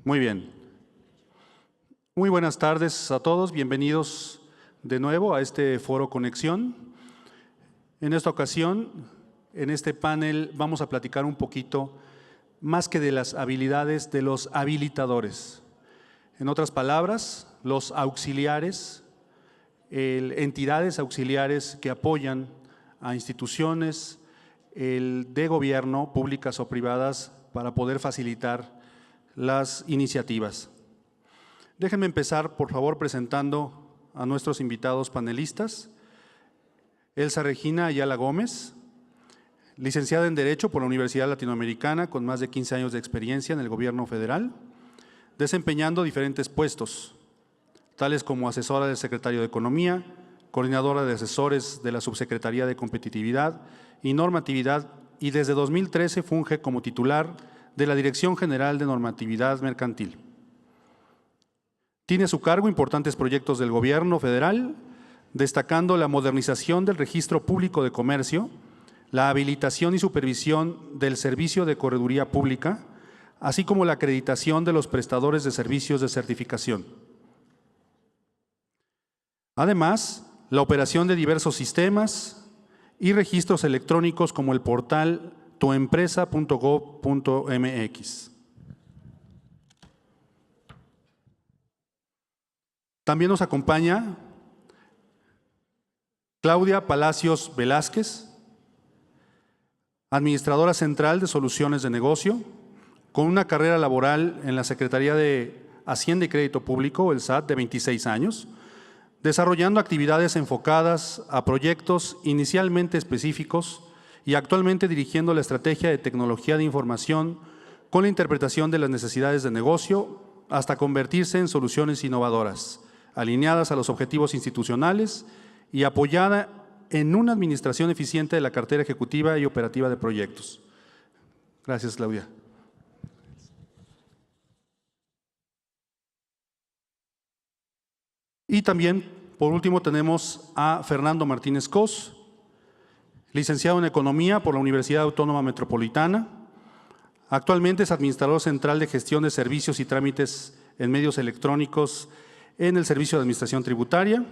Muy bien. Muy buenas tardes a todos. Bienvenidos de nuevo a este Foro Conexión. En esta ocasión, en este panel, vamos a platicar un poquito más que de las habilidades de los habilitadores. En otras palabras, los auxiliares, entidades auxiliares que apoyan a instituciones de gobierno, públicas o privadas, para poder facilitar las iniciativas. Déjenme empezar, por favor, presentando a nuestros invitados panelistas. Elsa Regina Ayala Gómez, licenciada en Derecho por la Universidad Latinoamericana, con más de 15 años de experiencia en el gobierno federal, desempeñando diferentes puestos, tales como asesora del secretario de Economía, coordinadora de asesores de la Subsecretaría de Competitividad y Normatividad, y desde 2013 funge como titular de la Dirección General de Normatividad Mercantil. Tiene a su cargo importantes proyectos del gobierno federal, destacando la modernización del Registro Público de Comercio, la habilitación y supervisión del Servicio de Correduría Pública, así como la acreditación de los prestadores de servicios de certificación. Además, la operación de diversos sistemas y registros electrónicos como el portal tuempresa.gov.mx. También nos acompaña Claudia Palacios Velázquez, administradora central de Soluciones de Negocio, con una carrera laboral en la Secretaría de Hacienda y Crédito Público, el SAT, de 26 años, desarrollando actividades enfocadas a proyectos inicialmente específicos y actualmente dirigiendo la estrategia de tecnología de información con la interpretación de las necesidades de negocio hasta convertirse en soluciones innovadoras, alineadas a los objetivos institucionales y apoyada en una administración eficiente de la cartera ejecutiva y operativa de proyectos. Gracias, Claudia. Y también, por último, tenemos a Fernando Martínez Cos, licenciado en Economía por la Universidad Autónoma Metropolitana. Actualmente es administrador central de gestión de servicios y trámites en medios electrónicos en el Servicio de Administración Tributaria.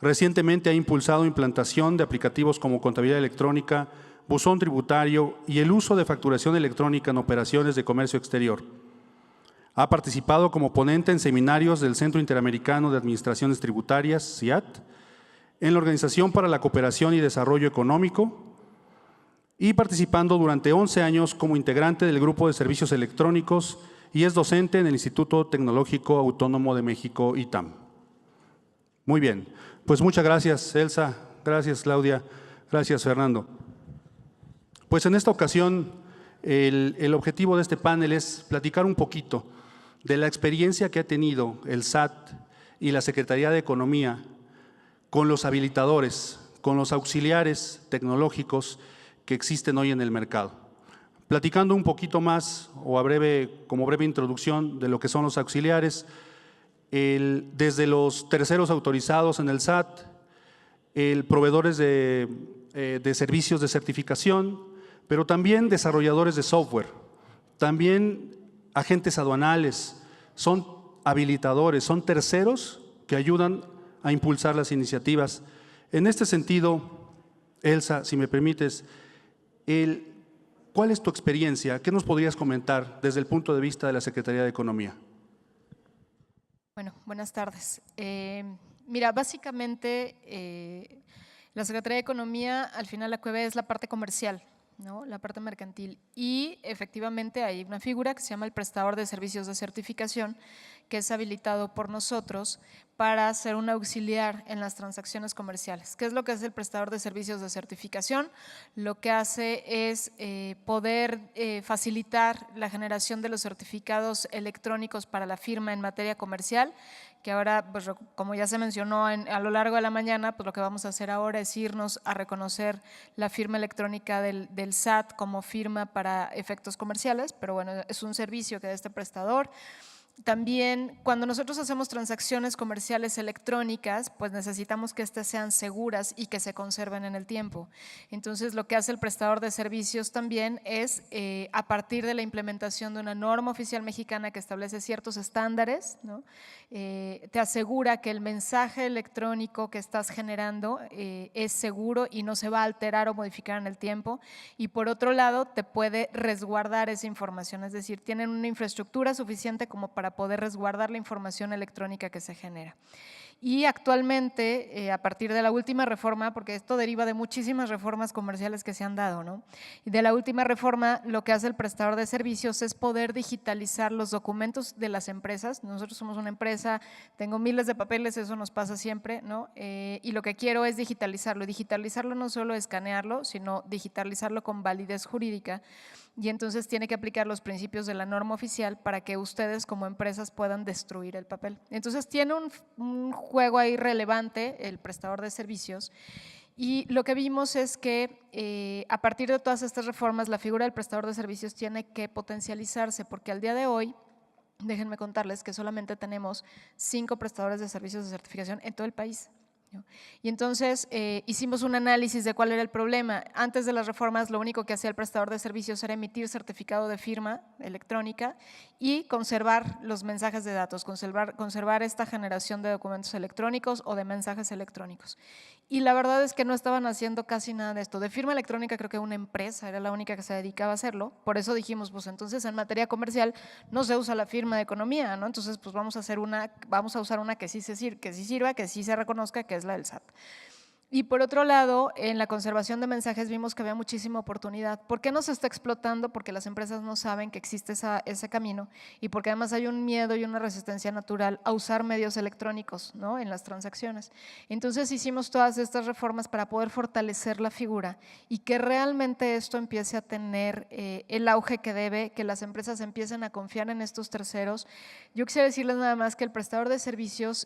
Recientemente ha impulsado implantación de aplicativos como contabilidad electrónica, buzón tributario y el uso de facturación electrónica en operaciones de comercio exterior. Ha participado como ponente en seminarios del Centro Interamericano de Administraciones Tributarias, CIAT, en la Organización para la Cooperación y Desarrollo Económico y participando durante 11 años como integrante del Grupo de Servicios Electrónicos y es docente en el Instituto Tecnológico Autónomo de México, ITAM. Muy bien, pues muchas gracias, Elsa, gracias, Claudia, gracias, Fernando. Pues en esta ocasión el objetivo de este panel es platicar un poquito de la experiencia que ha tenido el SAT y la Secretaría de Economía con los habilitadores, con los auxiliares tecnológicos que existen hoy en el mercado. Platicando un poquito más o como breve introducción de lo que son los auxiliares, desde los terceros autorizados en el SAT, proveedores de servicios de certificación, pero también desarrolladores de software, también agentes aduanales, son habilitadores, son terceros que ayudan a impulsar las iniciativas. En este sentido, Elsa, si me permites, ¿cuál es tu experiencia? ¿Qué nos podrías comentar desde el punto de vista de la Secretaría de Economía? Bueno, buenas tardes. Mira, básicamente la Secretaría de Economía, al final la CUEVE es la parte comercial, ¿no? La parte mercantil, y efectivamente hay una figura que se llama el prestador de servicios de certificación, que es habilitado por nosotros para ser un auxiliar en las transacciones comerciales. ¿Qué es lo que hace el prestador de servicios de certificación? Lo que hace es poder facilitar la generación de los certificados electrónicos para la firma en materia comercial, que ahora, pues, como ya se mencionó a lo largo de la mañana, pues lo que vamos a hacer ahora es irnos a reconocer la firma electrónica del SAT como firma para efectos comerciales, pero bueno, es un servicio que da este prestador. También, cuando nosotros hacemos transacciones comerciales electrónicas, pues necesitamos que éstas sean seguras y que se conserven en el tiempo. Entonces, lo que hace el prestador de servicios también es, a partir de la implementación de una norma oficial mexicana que establece ciertos estándares, ¿no? Te asegura que el mensaje electrónico que estás generando es seguro y no se va a alterar o modificar en el tiempo. Y por otro lado, te puede resguardar esa información, es decir, tienen una infraestructura suficiente como para poder resguardar la información electrónica que se genera. Y actualmente, a partir de la última reforma, porque esto deriva de muchísimas reformas comerciales que se han dado, ¿no? Y de la última reforma, lo que hace el prestador de servicios es poder digitalizar los documentos de las empresas. Nosotros somos una empresa, tengo miles de papeles, eso nos pasa siempre, ¿no? Y lo que quiero es digitalizarlo. Y digitalizarlo no solo escanearlo, sino digitalizarlo con validez jurídica. Y entonces tiene que aplicar los principios de la norma oficial para que ustedes como empresas puedan destruir el papel. Entonces tiene un juego ahí relevante el prestador de servicios, y lo que vimos es que a partir de todas estas reformas la figura del prestador de servicios tiene que potencializarse, porque al día de hoy, déjenme contarles que solamente tenemos 5 prestadores de servicios de certificación en todo el país. Y entonces hicimos un análisis de cuál era el problema. Antes de las reformas, lo único que hacía el prestador de servicios era emitir certificado de firma electrónica y conservar los mensajes de datos, conservar esta generación de documentos electrónicos o de mensajes electrónicos. Y la verdad es que no estaban haciendo casi nada de esto. De firma electrónica creo que una empresa era la única que se dedicaba a hacerlo. Por eso dijimos, pues entonces en materia comercial no se usa la firma de economía, ¿no? Entonces pues vamos a usar una que sí sirva, que sí se reconozca, que es la del SAT. Y por otro lado, en la conservación de mensajes vimos que había muchísima oportunidad. ¿Por qué no se está explotando? Porque las empresas no saben que existe ese camino, y porque además hay un miedo y una resistencia natural a usar medios electrónicos, ¿no?, en las transacciones. Entonces hicimos todas estas reformas para poder fortalecer la figura y que realmente esto empiece a tener el auge que debe, que las empresas empiecen a confiar en estos terceros. Yo quisiera decirles nada más que el prestador de servicios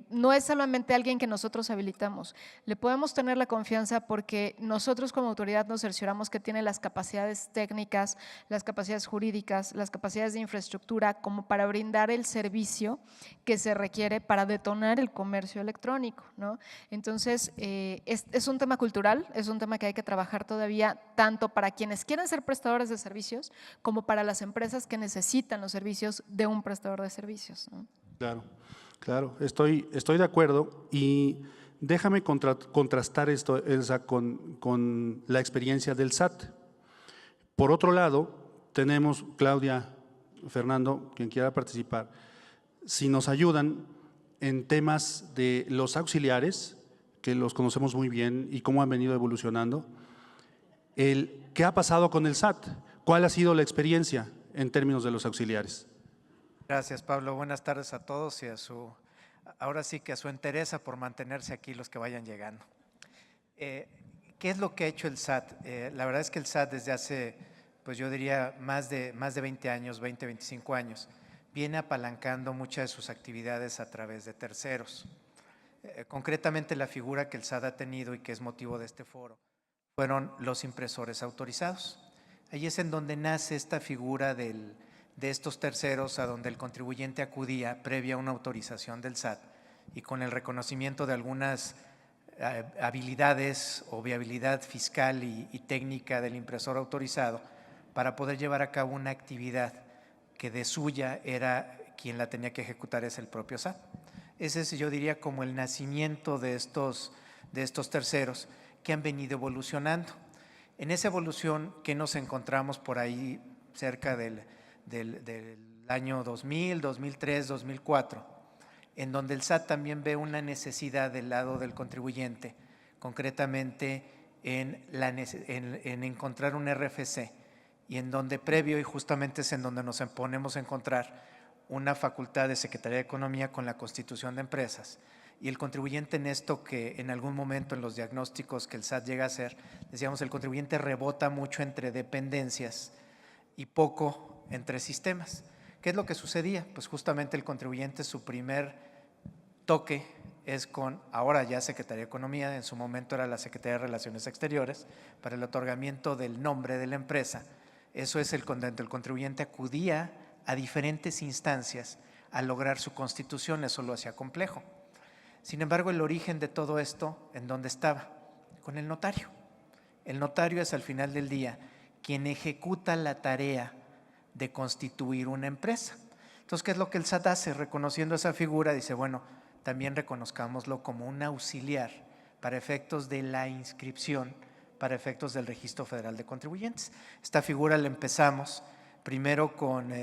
no es solamente alguien que nosotros habilitamos. Le podemos tener la confianza porque nosotros como autoridad nos cercioramos que tiene las capacidades técnicas, las capacidades jurídicas, las capacidades de infraestructura como para brindar el servicio que se requiere para detonar el comercio electrónico, ¿no? Entonces, es un tema cultural, es un tema que hay que trabajar todavía tanto para quienes quieren ser prestadores de servicios como para las empresas que necesitan los servicios de un prestador de servicios, ¿no? Claro, claro, estoy de acuerdo, y déjame contrastar esto, Elsa, con la experiencia del SAT. Por otro lado, tenemos, Claudia, Fernando, quien quiera participar, si nos ayudan en temas de los auxiliares, que los conocemos muy bien y cómo han venido evolucionando, ¿qué ha pasado con el SAT? ¿Cuál ha sido la experiencia en términos de los auxiliares? Gracias, Pablo. Buenas tardes a todos y ahora sí que a su entereza por mantenerse aquí los que vayan llegando. ¿Qué es lo que ha hecho el SAT? La verdad es que el SAT desde hace, pues yo diría, más de 20 años, 20, 25 años, viene apalancando muchas de sus actividades a través de terceros. Concretamente, la figura que el SAT ha tenido y que es motivo de este foro fueron los impresores autorizados. Ahí es en donde nace esta figura de estos terceros, a donde el contribuyente acudía previa a una autorización del SAT y con el reconocimiento de algunas habilidades o viabilidad fiscal y técnica del impresor autorizado para poder llevar a cabo una actividad que de suya era quien la tenía que ejecutar, es el propio SAT. Ese es, yo diría, como el nacimiento de estos terceros que han venido evolucionando. En esa evolución que nos encontramos por ahí cerca del año 2000, 2003, 2004, en donde el SAT también ve una necesidad del lado del contribuyente, concretamente en encontrar un RFC, y en donde previo, y justamente es en donde nos ponemos a encontrar una facultad de Secretaría de Economía con la constitución de empresas, y el contribuyente en esto que en algún momento en los diagnósticos que el SAT llega a hacer, decíamos, el contribuyente rebota mucho entre dependencias y poco entre sistemas. ¿Qué es lo que sucedía? Pues justamente el contribuyente, su primer toque es con, ahora ya Secretaría de Economía, en su momento era la Secretaría de Relaciones Exteriores, para el otorgamiento del nombre de la empresa. Eso es cuando el contribuyente acudía a diferentes instancias a lograr su constitución. Eso lo hacía complejo. Sin embargo, el origen de todo esto, ¿en dónde estaba? Con el notario. El notario es al final del día quien ejecuta la tarea de constituir una empresa. Entonces, ¿qué es lo que el SAT hace? Reconociendo esa figura, dice, bueno, también reconozcámoslo como un auxiliar para efectos de la inscripción, para efectos del Registro Federal de Contribuyentes. Esta figura la empezamos primero con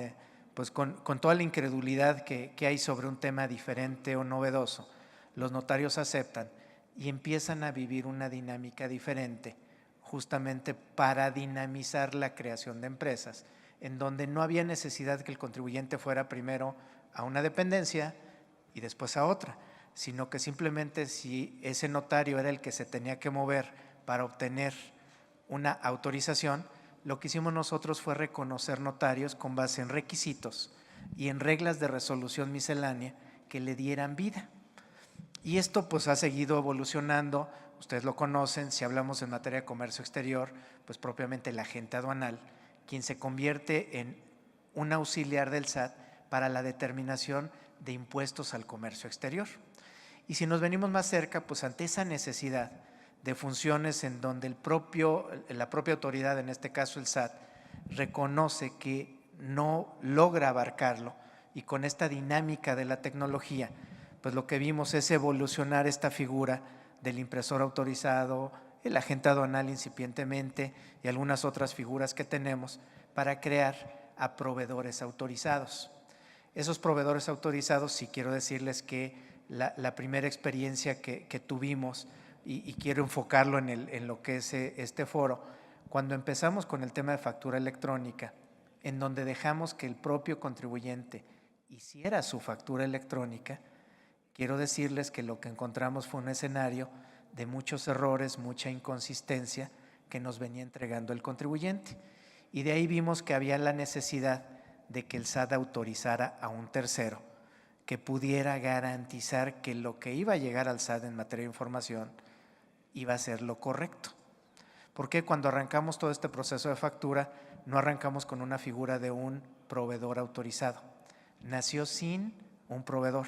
toda la incredulidad que hay sobre un tema diferente o novedoso. Los notarios aceptan y empiezan a vivir una dinámica diferente, justamente para dinamizar la creación de empresas, en donde no había necesidad que el contribuyente fuera primero a una dependencia y después a otra, sino que simplemente si ese notario era el que se tenía que mover para obtener una autorización, lo que hicimos nosotros fue reconocer notarios con base en requisitos y en reglas de resolución miscelánea que le dieran vida. Y esto pues ha seguido evolucionando, ustedes lo conocen, si hablamos en materia de comercio exterior, pues propiamente el agente aduanal, quien se convierte en un auxiliar del SAT para la determinación de impuestos al comercio exterior. Y si nos venimos más cerca, pues ante esa necesidad de funciones en donde la propia autoridad, en este caso el SAT, reconoce que no logra abarcarlo, y con esta dinámica de la tecnología, pues lo que vimos es evolucionar esta figura del impresor autorizado, el agente aduanal incipientemente y algunas otras figuras que tenemos para crear a proveedores autorizados. Esos proveedores autorizados, sí quiero decirles que la primera experiencia que tuvimos, y quiero enfocarlo en lo que es este foro, cuando empezamos con el tema de factura electrónica, en donde dejamos que el propio contribuyente hiciera su factura electrónica, quiero decirles que lo que encontramos fue un escenario de muchos errores, mucha inconsistencia que nos venía entregando el contribuyente. Y de ahí vimos que había la necesidad de que el SAT autorizara a un tercero que pudiera garantizar que lo que iba a llegar al SAT en materia de información iba a ser lo correcto. Porque cuando arrancamos todo este proceso de factura, no arrancamos con una figura de un proveedor autorizado. Nació sin un proveedor.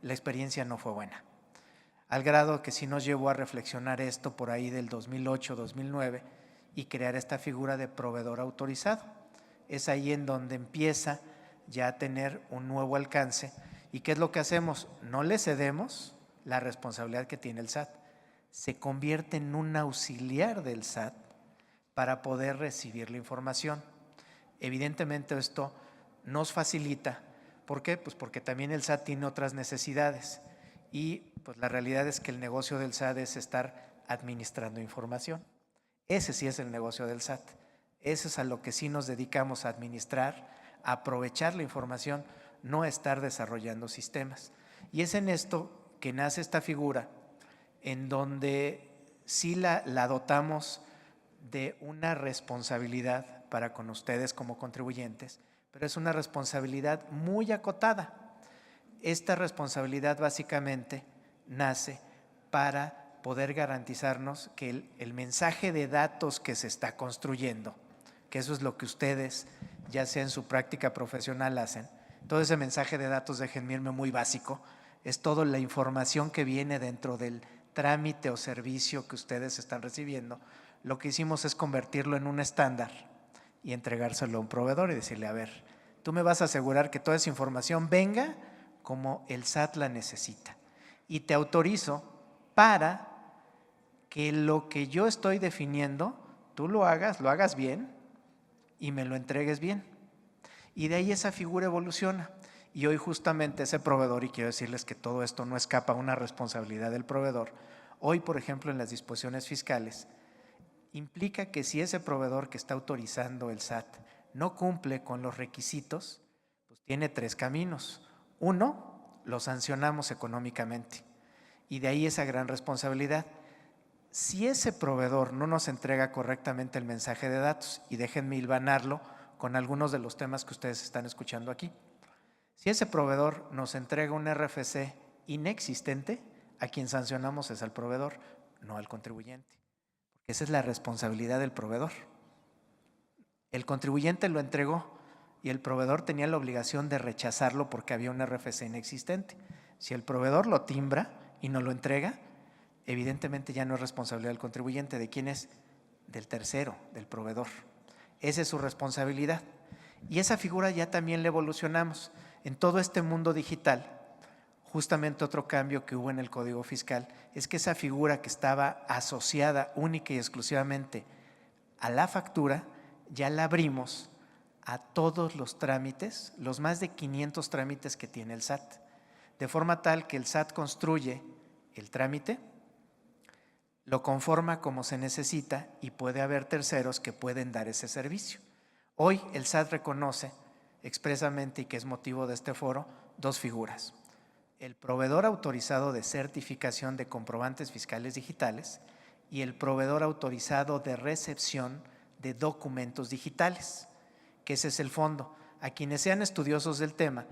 La experiencia no fue buena, al grado que sí nos llevó a reflexionar esto por ahí del 2008-2009 y crear esta figura de proveedor autorizado. Es ahí en donde empieza ya a tener un nuevo alcance. ¿Y qué es lo que hacemos? No le cedemos la responsabilidad que tiene el SAT. Se convierte en un auxiliar del SAT para poder recibir la información. Evidentemente esto nos facilita. ¿Por qué? Pues porque también el SAT tiene otras necesidades y pues la realidad es que el negocio del SAT es estar administrando información. Ese sí es el negocio del SAT. Eso es a lo que sí nos dedicamos, a administrar, a aprovechar la información, no a estar desarrollando sistemas. Y es en esto que nace esta figura en donde sí la dotamos de una responsabilidad para con ustedes como contribuyentes, pero es una responsabilidad muy acotada. Esta responsabilidad básicamente nace para poder garantizarnos que el mensaje de datos que se está construyendo, que eso es lo que ustedes, ya sea en su práctica profesional, hacen, todo ese mensaje de datos, déjenme irme muy básico, es toda la información que viene dentro del trámite o servicio que ustedes están recibiendo. Lo que hicimos es convertirlo en un estándar y entregárselo a un proveedor y decirle, a ver, tú me vas a asegurar que toda esa información venga como el SAT la necesita. Y te autorizo para que lo que yo estoy definiendo, tú lo hagas bien y me lo entregues bien. Y de ahí esa figura evoluciona. Y hoy justamente ese proveedor, y quiero decirles que todo esto no escapa a una responsabilidad del proveedor, hoy por ejemplo en las disposiciones fiscales, implica que si ese proveedor que está autorizando el SAT no cumple con los requisitos, pues tiene tres caminos. Uno, lo sancionamos económicamente y de ahí esa gran responsabilidad. Si ese proveedor no nos entrega correctamente el mensaje de datos, y déjenme hilvanarlo con algunos de los temas que ustedes están escuchando aquí. Si ese proveedor nos entrega un RFC inexistente, a quien sancionamos es al proveedor, no al contribuyente. Esa es la responsabilidad del proveedor. El contribuyente lo entregó y el proveedor tenía la obligación de rechazarlo porque había un RFC inexistente. Si el proveedor lo timbra y no lo entrega, evidentemente ya no es responsabilidad del contribuyente. ¿De quién es? Del tercero, del proveedor. Esa es su responsabilidad. Y esa figura ya también la evolucionamos. En todo este mundo digital, justamente otro cambio que hubo en el Código Fiscal es que esa figura que estaba asociada única y exclusivamente a la factura, ya la abrimos a todos los trámites, los más de 500 trámites que tiene el SAT, de forma tal que el SAT construye el trámite, lo conforma como se necesita y puede haber terceros que pueden dar ese servicio. Hoy el SAT reconoce expresamente, y que es motivo de este foro, dos figuras: el proveedor autorizado de certificación de comprobantes fiscales digitales y el proveedor autorizado de recepción de documentos digitales, que ese es el fondo. A quienes sean estudiosos del tema,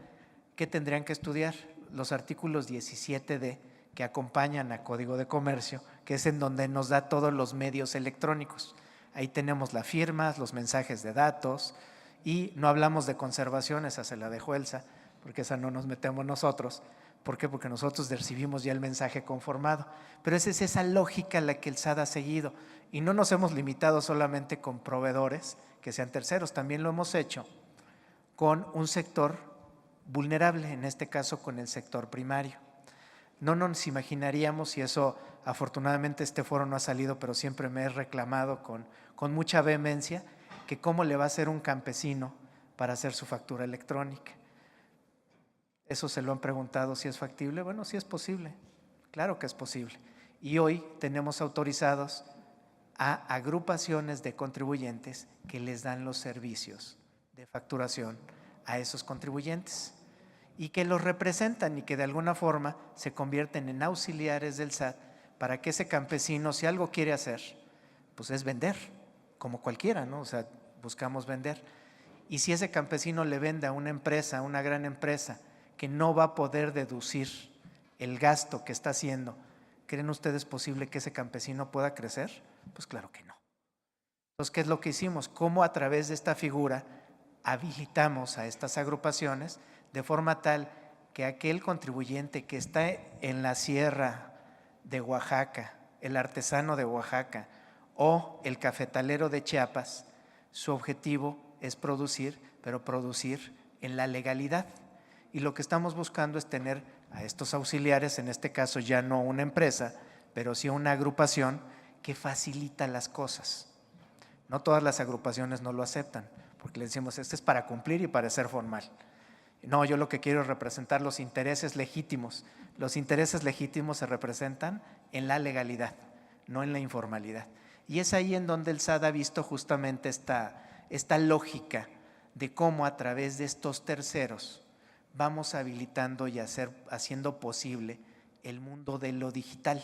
¿qué tendrían que estudiar? Los artículos 17D que acompañan a Código de Comercio, que es en donde nos da todos los medios electrónicos. Ahí tenemos las firmas, los mensajes de datos, y no hablamos de conservación, esa se la dejó Elsa, porque esa no nos metemos nosotros. ¿Por qué? Porque nosotros recibimos ya el mensaje conformado. Pero esa es esa lógica la que el SAT ha seguido. Y no nos hemos limitado solamente con proveedores que sean terceros, también lo hemos hecho con un sector vulnerable, en este caso con el sector primario. No nos imaginaríamos, y eso afortunadamente este foro no ha salido, pero siempre me he reclamado con mucha vehemencia, que cómo le va a hacer un campesino para hacer su factura electrónica. Eso se lo han preguntado si es factible. Bueno, sí es posible, claro que es posible. Y hoy tenemos autorizados a agrupaciones de contribuyentes que les dan los servicios de facturación a esos contribuyentes y que los representan y que de alguna forma se convierten en auxiliares del SAT para que ese campesino, si algo quiere hacer, pues es vender, como cualquiera, ¿no? O sea, buscamos vender. Y si ese campesino le vende a una empresa, a una gran empresa, que no va a poder deducir el gasto que está haciendo, ¿creen ustedes posible que ese campesino pueda crecer? Pues claro que no. Entonces, ¿qué es lo que hicimos? ¿Cómo a través de esta figura habilitamos a estas agrupaciones de forma tal que aquel contribuyente que está en la sierra de Oaxaca, el artesano de Oaxaca o el cafetalero de Chiapas, su objetivo es producir, pero producir en la legalidad? Y lo que estamos buscando es tener a estos auxiliares, en este caso ya no una empresa, pero sí una agrupación que facilita las cosas. No todas las agrupaciones no lo aceptan, porque le decimos, este es para cumplir y para ser formal. No, yo lo que quiero es representar los intereses legítimos. Los intereses legítimos se representan en la legalidad, no en la informalidad. Y es ahí en donde el SAT ha visto justamente esta lógica de cómo a través de estos terceros vamos habilitando y haciendo posible el mundo de lo digital.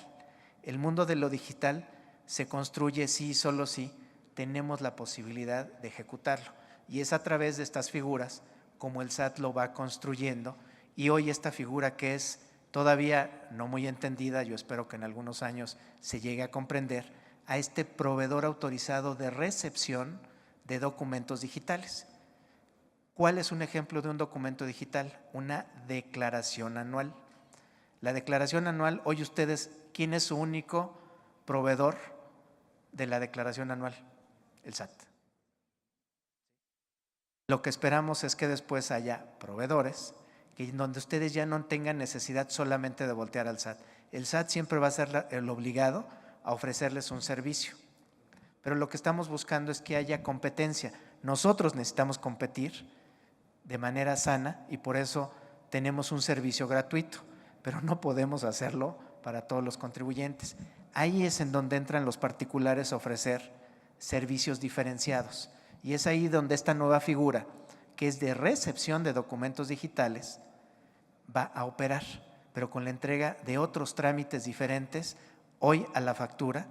El mundo de lo digital se construye sí, solo sí, tenemos la posibilidad de ejecutarlo. Y es a través de estas figuras como el SAT lo va construyendo. Y hoy esta figura, que es todavía no muy entendida, yo espero que en algunos años se llegue a comprender, a este proveedor autorizado de recepción de documentos digitales. ¿Cuál es un ejemplo de un documento digital? Una declaración anual. La declaración anual, hoy ustedes, ¿quién es su único proveedor de la declaración anual? El SAT. Lo que esperamos es que después haya proveedores que donde ustedes ya no tengan necesidad solamente de voltear al SAT. El SAT siempre va a ser el obligado a ofrecerles un servicio. Pero lo que estamos buscando es que haya competencia. Nosotros necesitamos competir de manera sana y por eso tenemos un servicio gratuito, pero no podemos hacerlo para todos los contribuyentes. Ahí es en donde entran los particulares a ofrecer servicios diferenciados y es ahí donde esta nueva figura, que es de recepción de documentos digitales, va a operar, pero con la entrega de otros trámites diferentes hoy a la factura,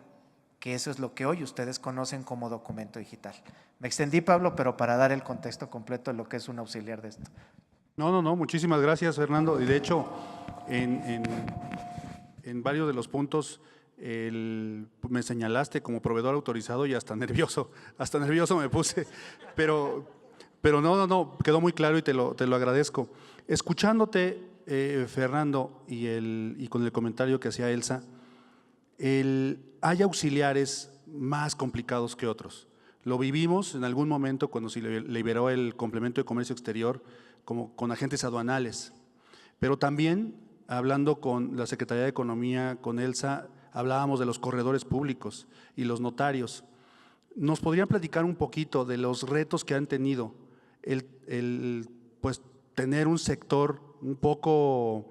que eso es lo que hoy ustedes conocen como documento digital. Me extendí, Pablo, pero para dar el contexto completo de lo que es un auxiliar de esto. No, muchísimas gracias, Fernando. Y de hecho, en varios de los puntos me señalaste como proveedor autorizado y hasta nervioso me puse. Pero Pero no, quedó muy claro y te lo agradezco. Escuchándote, Fernando, y con el comentario que hacía Elsa, hay auxiliares más complicados que otros. Lo vivimos en algún momento cuando se liberó el complemento de comercio exterior como con agentes aduanales, pero también hablando con la Secretaría de Economía, con Elsa, hablábamos de los corredores públicos y los notarios. ¿Nos podrían platicar un poquito de los retos que han tenido pues, tener un sector un poco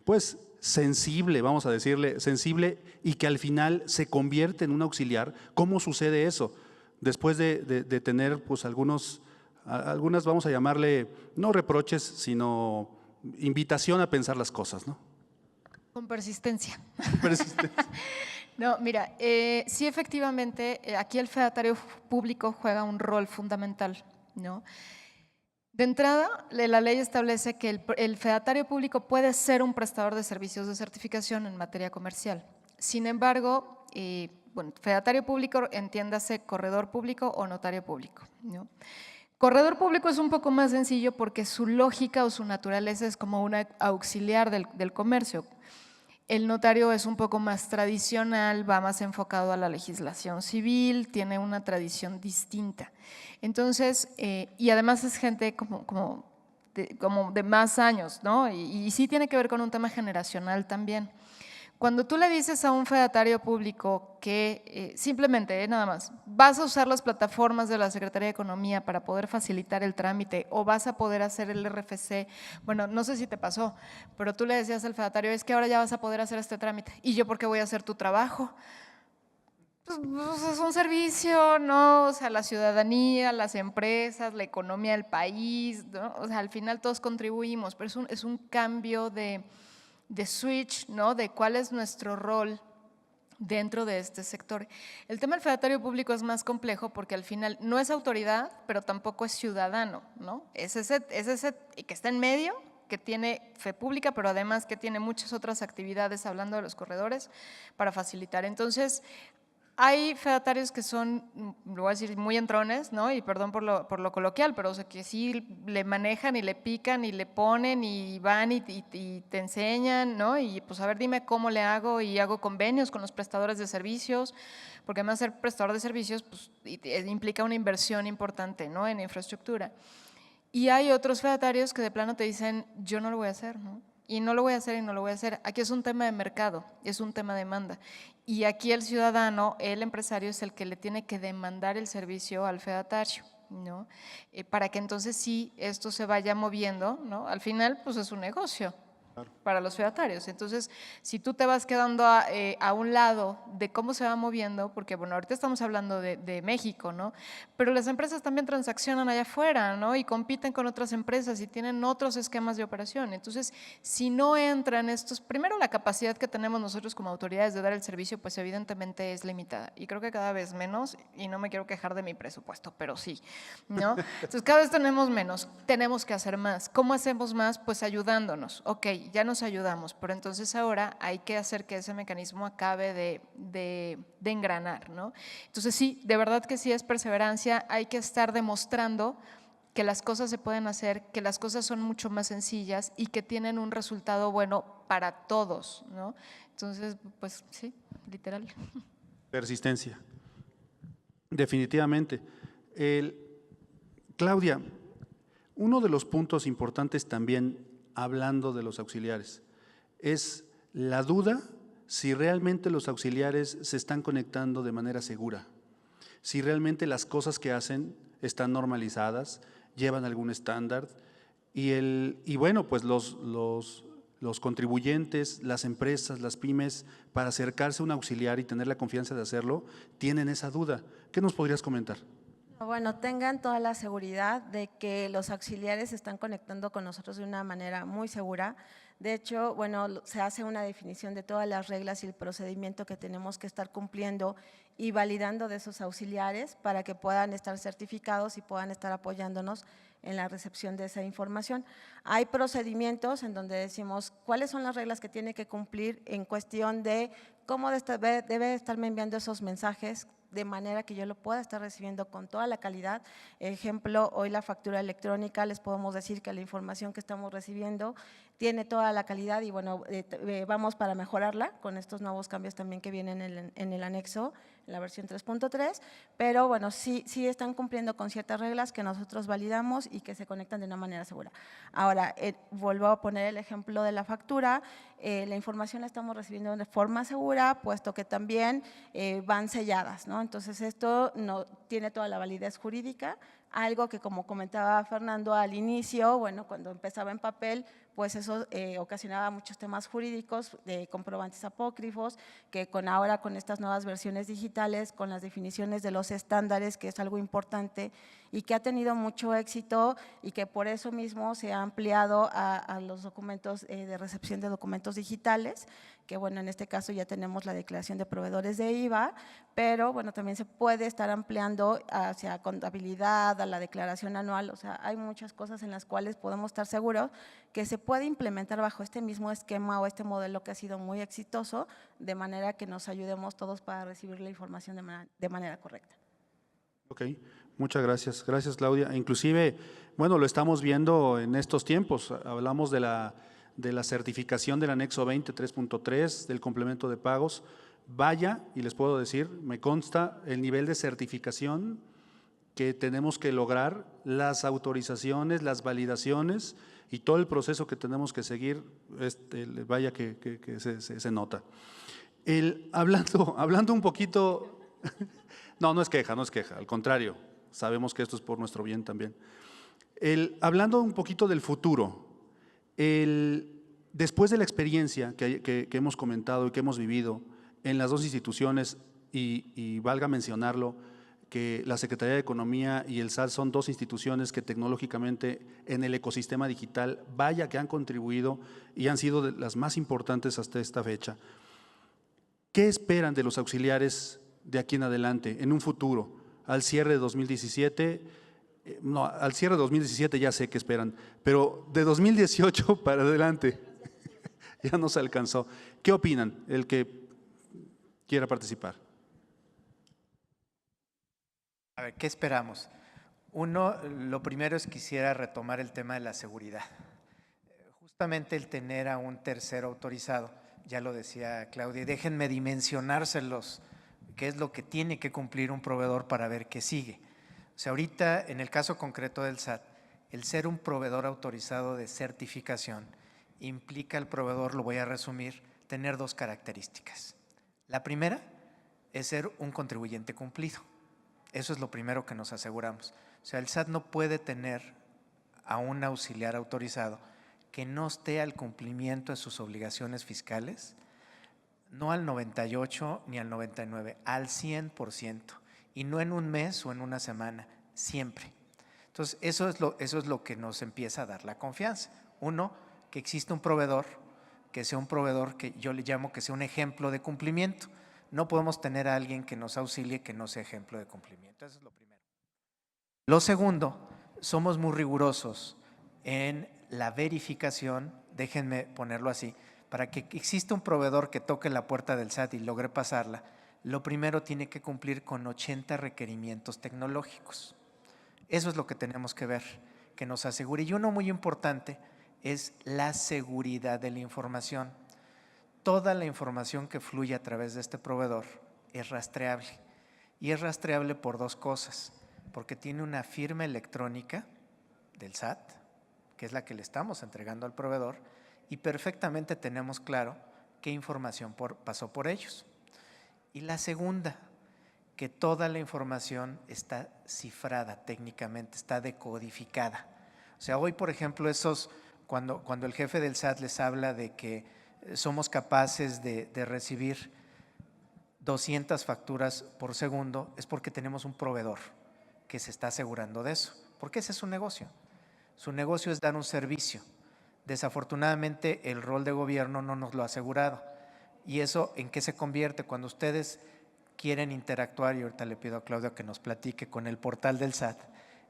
pues, sensible, vamos a decirle, sensible y que al final se convierte en un auxiliar? ¿Cómo sucede eso? Después de tener pues, algunas, vamos a llamarle, no reproches, sino invitación a pensar las cosas, ¿no? Con persistencia. Persistencia. No, mira, sí, efectivamente, aquí el fedatario público juega un rol fundamental, ¿no? De entrada, la ley establece que el fedatario público puede ser un prestador de servicios de certificación en materia comercial. Sin embargo, bueno, fedatario público, entiéndase corredor público o notario público, ¿no? Corredor público es un poco más sencillo porque su lógica o su naturaleza es como un auxiliar del comercio. El notario es un poco más tradicional, va más enfocado a la legislación civil, tiene una tradición distinta. Entonces, y además es gente como de más años, ¿no? Y sí tiene que ver con un tema generacional también. Cuando tú le dices a un fedatario público que simplemente, nada más, vas a usar las plataformas de la Secretaría de Economía para poder facilitar el trámite o vas a poder hacer el RFC, bueno, no sé si te pasó, pero tú le decías al fedatario, es que ahora ya vas a poder hacer este trámite. ¿Y yo por qué voy a hacer tu trabajo? Pues es un servicio, ¿no? O sea, la ciudadanía, las empresas, la economía del país, ¿no? O sea, al final todos contribuimos, pero es un cambio de switch, ¿no? De cuál es nuestro rol dentro de este sector. El tema del fedatario público es más complejo porque al final no es autoridad, pero tampoco es ciudadano, ¿no? Es ese que está en medio, que tiene fe pública, pero además que tiene muchas otras actividades, hablando de los corredores, para facilitar. Entonces, hay fedatarios que son, lo voy a decir, muy entrones, ¿no? Y perdón por lo coloquial, pero o sea, que sí le manejan y le pican y le ponen y van y te enseñan, ¿no? Y pues a ver, dime cómo le hago y hago convenios con los prestadores de servicios, porque además ser prestador de servicios pues, implica una inversión importante, ¿no? En infraestructura. Y hay otros fedatarios que de plano te dicen, yo no lo voy a hacer, ¿no? Y no lo voy a hacer y no lo voy a hacer. Aquí es un tema de mercado, es un tema de demanda. Y aquí el ciudadano, el empresario, es el que le tiene que demandar el servicio al fedatario, ¿no? Para que entonces sí esto se vaya moviendo, ¿no? Al final, pues es un negocio para los fedatarios. Entonces, si tú te vas quedando a un lado de cómo se va moviendo, porque bueno, ahorita estamos hablando de México, ¿no? Pero las empresas también transaccionan allá afuera, ¿no? Y compiten con otras empresas y tienen otros esquemas de operación. Entonces, si no entran estos, primero la capacidad que tenemos nosotros como autoridades de dar el servicio, pues evidentemente es limitada. Y creo que cada vez menos, y no me quiero quejar de mi presupuesto, pero sí, ¿no? Entonces, cada vez tenemos menos, tenemos que hacer más. ¿Cómo hacemos más? Pues ayudándonos. Ok, ya nos ayudamos, pero entonces ahora hay que hacer que ese mecanismo acabe de engranar, ¿no? Entonces sí, de verdad que sí es perseverancia, hay que estar demostrando que las cosas se pueden hacer, que las cosas son mucho más sencillas y que tienen un resultado bueno para todos, ¿no? Entonces, pues sí, literal. Persistencia, definitivamente. Claudia, uno de los puntos importantes también, hablando de los auxiliares, es la duda si realmente los auxiliares se están conectando de manera segura, si realmente las cosas que hacen están normalizadas, llevan algún estándar y bueno, pues los contribuyentes, las empresas, las pymes, para acercarse a un auxiliar y tener la confianza de hacerlo, tienen esa duda. ¿Qué nos podrías comentar? Bueno, tengan toda la seguridad de que los auxiliares se están conectando con nosotros de una manera muy segura. De hecho, bueno, se hace una definición de todas las reglas y el procedimiento que tenemos que estar cumpliendo y validando de esos auxiliares para que puedan estar certificados y puedan estar apoyándonos en la recepción de esa información. Hay procedimientos en donde decimos cuáles son las reglas que tiene que cumplir en cuestión de cómo debe estarme enviando esos mensajes, de manera que yo lo pueda estar recibiendo con toda la calidad. Ejemplo, hoy la factura electrónica, les podemos decir que la información que estamos recibiendo tiene toda la calidad y bueno, vamos para mejorarla con estos nuevos cambios también que vienen en el anexo, en la versión 3.3, pero bueno, sí están cumpliendo con ciertas reglas que nosotros validamos y que se conectan de una manera segura. Ahora, vuelvo a poner el ejemplo de la factura, la información la estamos recibiendo de forma segura, puesto que también van selladas, ¿no? Entonces, esto no tiene toda la validez jurídica, algo que como comentaba Fernando al inicio, bueno, cuando empezaba en papel, pues eso ocasionaba muchos temas jurídicos, de comprobantes apócrifos, que ahora con estas nuevas versiones digitales, con las definiciones de los estándares, que es algo importante y que ha tenido mucho éxito y que por eso mismo se ha ampliado a los documentos de recepción de documentos digitales, que bueno, en este caso ya tenemos la declaración de proveedores de IVA, pero bueno, también se puede estar ampliando hacia contabilidad, a la declaración anual, o sea, hay muchas cosas en las cuales podemos estar seguros que se puede implementar bajo este mismo esquema o este modelo que ha sido muy exitoso, de manera que nos ayudemos todos para recibir la información de manera correcta. Ok, muchas gracias. Gracias, Claudia. Inclusive, bueno, lo estamos viendo en estos tiempos. Hablamos de la certificación del anexo 20, 3.3, del complemento de pagos. Vaya, y les puedo decir, me consta el nivel de certificación que tenemos que lograr, las autorizaciones, las validaciones y todo el proceso que tenemos que seguir, vaya que se nota. Hablando un poquito… No es queja, al contrario, sabemos que esto es por nuestro bien también. Hablando un poquito del futuro, después de la experiencia que hemos comentado y que hemos vivido en las dos instituciones, y valga mencionarlo, que la Secretaría de Economía y el SAT son dos instituciones que tecnológicamente en el ecosistema digital, vaya que han contribuido y han sido de las más importantes hasta esta fecha. ¿Qué esperan de los auxiliares de aquí en adelante, en un futuro, al cierre de 2017? No, al cierre de 2017 ya sé qué esperan, pero de 2018 para adelante ya no se alcanzó. ¿Qué opinan, el que quiera participar? A ver, ¿qué esperamos? Uno, lo primero es quisiera retomar el tema de la seguridad. Justamente el tener a un tercero autorizado, ya lo decía Claudia, déjenme dimensionárselos, qué es lo que tiene que cumplir un proveedor para ver qué sigue. O sea, ahorita, en el caso concreto del SAT, el ser un proveedor autorizado de certificación implica al proveedor, lo voy a resumir, tener dos características. La primera es ser un contribuyente cumplido. Eso es lo primero que nos aseguramos. O sea, el SAT no puede tener a un auxiliar autorizado que no esté al cumplimiento de sus obligaciones fiscales, no al 98 ni al 99, al 100%, y no en un mes o en una semana, siempre. Entonces, eso es lo que nos empieza a dar la confianza. Uno, que existe un proveedor, que sea un proveedor que yo le llamo que sea un ejemplo de cumplimiento. No podemos tener a alguien que nos auxilie que no sea ejemplo de cumplimiento. Eso es lo primero. Lo segundo, somos muy rigurosos en la verificación, déjenme ponerlo así, para que exista un proveedor que toque la puerta del SAT y logre pasarla, lo primero tiene que cumplir con 80 requerimientos tecnológicos. Eso es lo que tenemos que ver, que nos asegure. Y uno muy importante es la seguridad de la información. Toda la información que fluye a través de este proveedor es rastreable. Y es rastreable por dos cosas, porque tiene una firma electrónica del SAT, que es la que le estamos entregando al proveedor, y perfectamente tenemos claro qué información pasó por ellos. Y la segunda, que toda la información está cifrada técnicamente, está decodificada. O sea, hoy, por ejemplo, cuando el jefe del SAT les habla de que somos capaces de recibir 200 facturas por segundo, es porque tenemos un proveedor que se está asegurando de eso, porque ese es su negocio. Su negocio es dar un servicio. Desafortunadamente, el rol de gobierno no nos lo ha asegurado. ¿Y eso en qué se convierte? Cuando ustedes quieren interactuar, y ahorita le pido a Claudia que nos platique con el portal del SAT,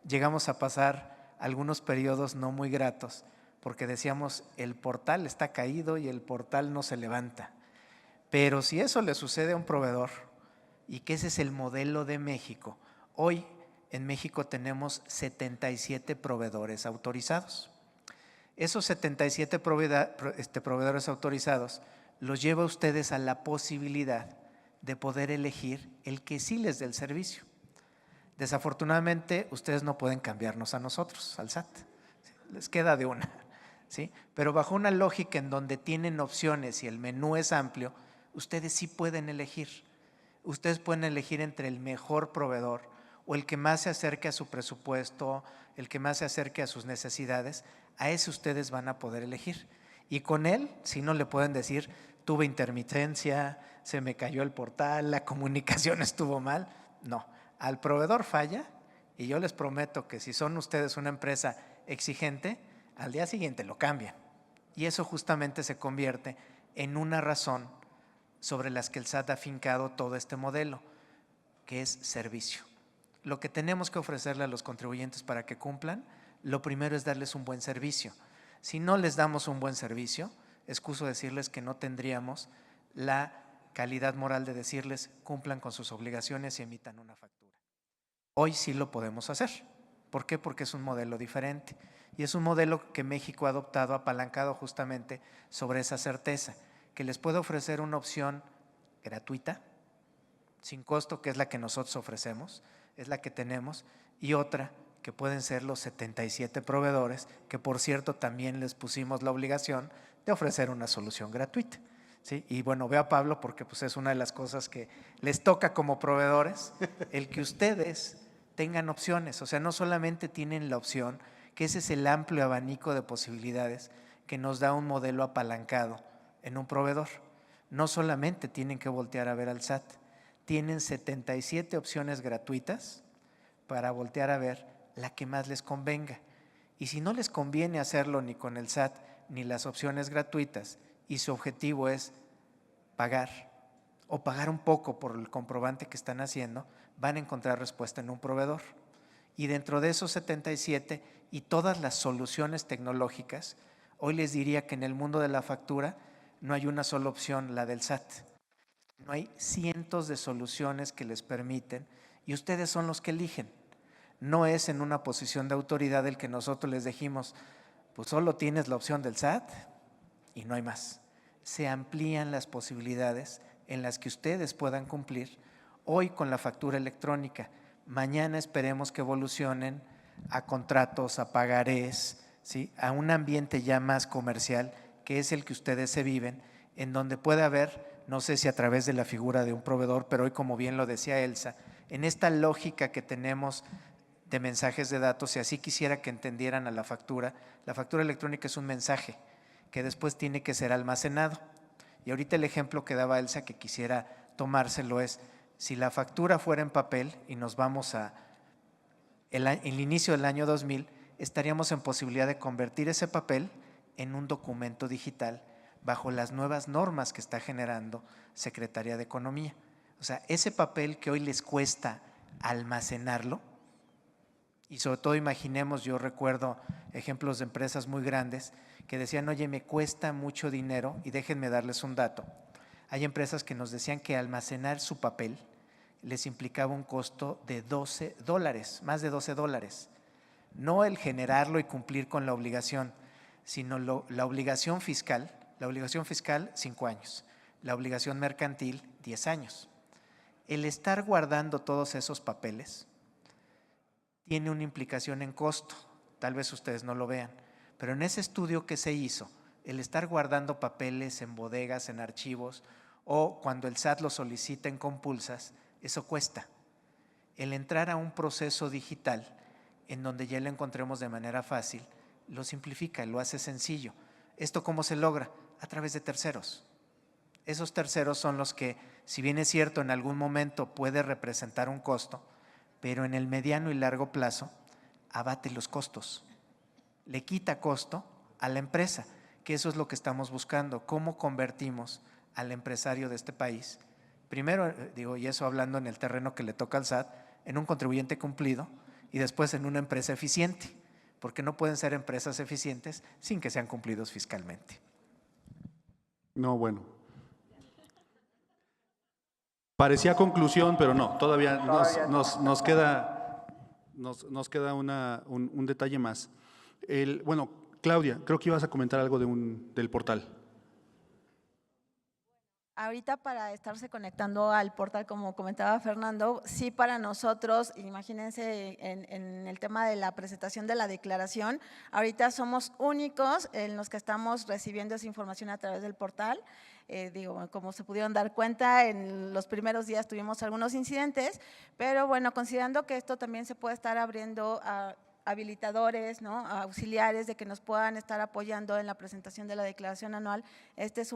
llegamos a pasar algunos periodos no muy gratos, porque decíamos, el portal está caído y el portal no se levanta. Pero si eso le sucede a un proveedor y que ese es el modelo de México. Hoy en México tenemos 77 proveedores autorizados. Esos 77 proveedores autorizados los lleva a ustedes a la posibilidad de poder elegir el que sí les dé el servicio. Desafortunadamente, ustedes no pueden cambiarnos a nosotros, al SAT. Les queda de una, ¿sí? Pero bajo una lógica en donde tienen opciones y el menú es amplio, ustedes sí pueden elegir. Ustedes pueden elegir entre el mejor proveedor o el que más se acerque a su presupuesto, el que más se acerque a sus necesidades. A ese ustedes van a poder elegir. Y con él, si no le pueden decir, tuve intermitencia, se me cayó el portal, la comunicación estuvo mal. No, al proveedor falla y yo les prometo que si son ustedes una empresa exigente, al día siguiente lo cambian. Y eso justamente se convierte en una razón sobre las que el SAT ha afincado todo este modelo, que es servicio. Lo que tenemos que ofrecerle a los contribuyentes para que cumplan, lo primero es darles un buen servicio. Si no les damos un buen servicio, excuso decirles que no tendríamos la calidad moral de decirles cumplan con sus obligaciones y emitan una factura. Hoy sí lo podemos hacer. ¿Por qué? Porque es un modelo diferente y es un modelo que México ha adoptado apalancado justamente sobre esa certeza, que les puede ofrecer una opción gratuita, sin costo, que es la que nosotros ofrecemos, es la que tenemos, y otra que pueden ser los 77 proveedores, que por cierto también les pusimos la obligación de ofrecer una solución gratuita. ¿Sí? Y bueno, veo a Pablo porque pues es una de las cosas que les toca como proveedores, el que ustedes tengan opciones, o sea, no solamente tienen la opción, que ese es el amplio abanico de posibilidades que nos da un modelo apalancado en un proveedor. No solamente tienen que voltear a ver al SAT, tienen 77 opciones gratuitas para voltear a ver la que más les convenga. Y si no les conviene hacerlo ni con el SAT ni las opciones gratuitas y su objetivo es pagar o pagar un poco por el comprobante que están haciendo, van a encontrar respuesta en un proveedor. Y dentro de esos 77 y todas las soluciones tecnológicas, hoy les diría que en el mundo de la factura no hay una sola opción, la del SAT. No hay cientos de soluciones que les permiten y ustedes son los que eligen. No es en una posición de autoridad el que nosotros les dijimos, pues solo tienes la opción del SAT y no hay más. Se amplían las posibilidades en las que ustedes puedan cumplir hoy con la factura electrónica. Mañana esperemos que evolucionen a contratos, a pagarés, ¿sí? A un ambiente ya más comercial, que es el que ustedes se viven, en donde puede haber, no sé si a través de la figura de un proveedor, pero hoy, como bien lo decía Elsa, en esta lógica que tenemos de mensajes de datos, y así quisiera que entendieran a la factura electrónica es un mensaje que después tiene que ser almacenado. Y ahorita el ejemplo que daba Elsa, que quisiera tomárselo, es si la factura fuera en papel y nos vamos a el inicio del año 2000, estaríamos en posibilidad de convertir ese papel en un documento digital bajo las nuevas normas que está generando Secretaría de Economía. O sea, ese papel que hoy les cuesta almacenarlo, y sobre todo imaginemos, yo recuerdo ejemplos de empresas muy grandes que decían, oye, me cuesta mucho dinero, y déjenme darles un dato. Hay empresas que nos decían que almacenar su papel les implicaba un costo de $12, más de $12. No el generarlo y cumplir con la obligación, sino la obligación fiscal. La obligación fiscal, 5 años. La obligación mercantil, 10 años. El estar guardando todos esos papeles tiene una implicación en costo. Tal vez ustedes no lo vean, pero en ese estudio que se hizo, el estar guardando papeles en bodegas, en archivos, o cuando el SAT lo solicita en compulsas, eso cuesta. El entrar a un proceso digital en donde ya lo encontremos de manera fácil, lo simplifica, lo hace sencillo. ¿Esto cómo se logra? A través de terceros. Esos terceros son los que, si bien es cierto, en algún momento puede representar un costo, pero en el mediano y largo plazo abate los costos. Le quita costo a la empresa, que eso es lo que estamos buscando. ¿Cómo convertimos al empresario de este país? Primero, digo, y eso hablando en el terreno que le toca al SAT, en un contribuyente cumplido y después en una empresa eficiente, porque no pueden ser empresas eficientes sin que sean cumplidos fiscalmente. No, bueno. Parecía conclusión, pero no, todavía nos queda, nos queda un detalle más. Bueno, Claudia, creo que ibas a comentar algo del portal. Ahorita para estarse conectando al portal, como comentaba Fernando, sí para nosotros, imagínense en el tema de la presentación de la declaración, ahorita somos únicos en los que estamos recibiendo esa información a través del portal. Digo, como se pudieron dar cuenta, en los primeros días tuvimos algunos incidentes, pero bueno, considerando que esto también se puede estar abriendo a habilitadores, ¿no?, auxiliares de que nos puedan estar apoyando en la presentación de la declaración anual, este es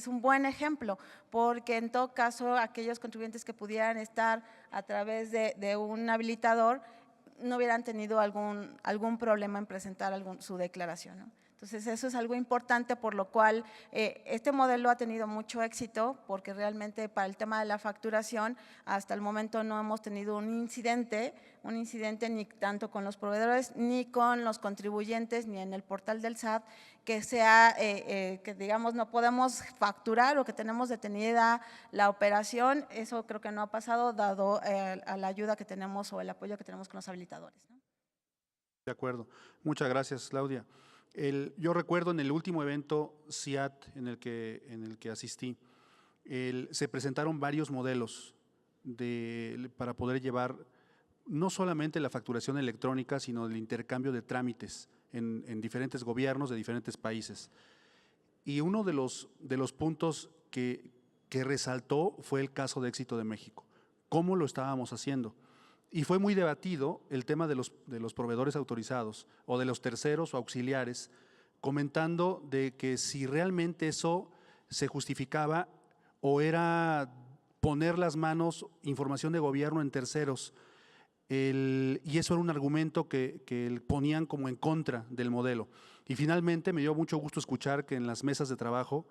un buen ejemplo, porque en todo caso aquellos contribuyentes que pudieran estar a través de un habilitador no hubieran tenido algún problema en presentar su declaración, ¿no? Entonces, eso es algo importante, por lo cual este modelo ha tenido mucho éxito, porque realmente para el tema de la facturación, hasta el momento no hemos tenido un incidente ni tanto con los proveedores, ni con los contribuyentes, ni en el portal del SAT, que sea, que digamos no podemos facturar o que tenemos detenida la operación. Eso creo que no ha pasado, dado a la ayuda que tenemos o el apoyo que tenemos con los habilitadores, ¿no? De acuerdo. Muchas gracias, Claudia. Yo recuerdo en el último evento CIAT en el que asistí, se presentaron varios modelos para poder llevar no solamente la facturación electrónica, sino el intercambio de trámites en diferentes gobiernos de diferentes países. Y uno de los puntos que resaltó fue el caso de éxito de México, cómo lo estábamos haciendo. Y fue muy debatido el tema de los proveedores autorizados o de los terceros o auxiliares, comentando de que si realmente eso se justificaba o era poner las manos, información de gobierno en terceros, y eso era un argumento que ponían como en contra del modelo. Y finalmente me dio mucho gusto escuchar que en las mesas de trabajo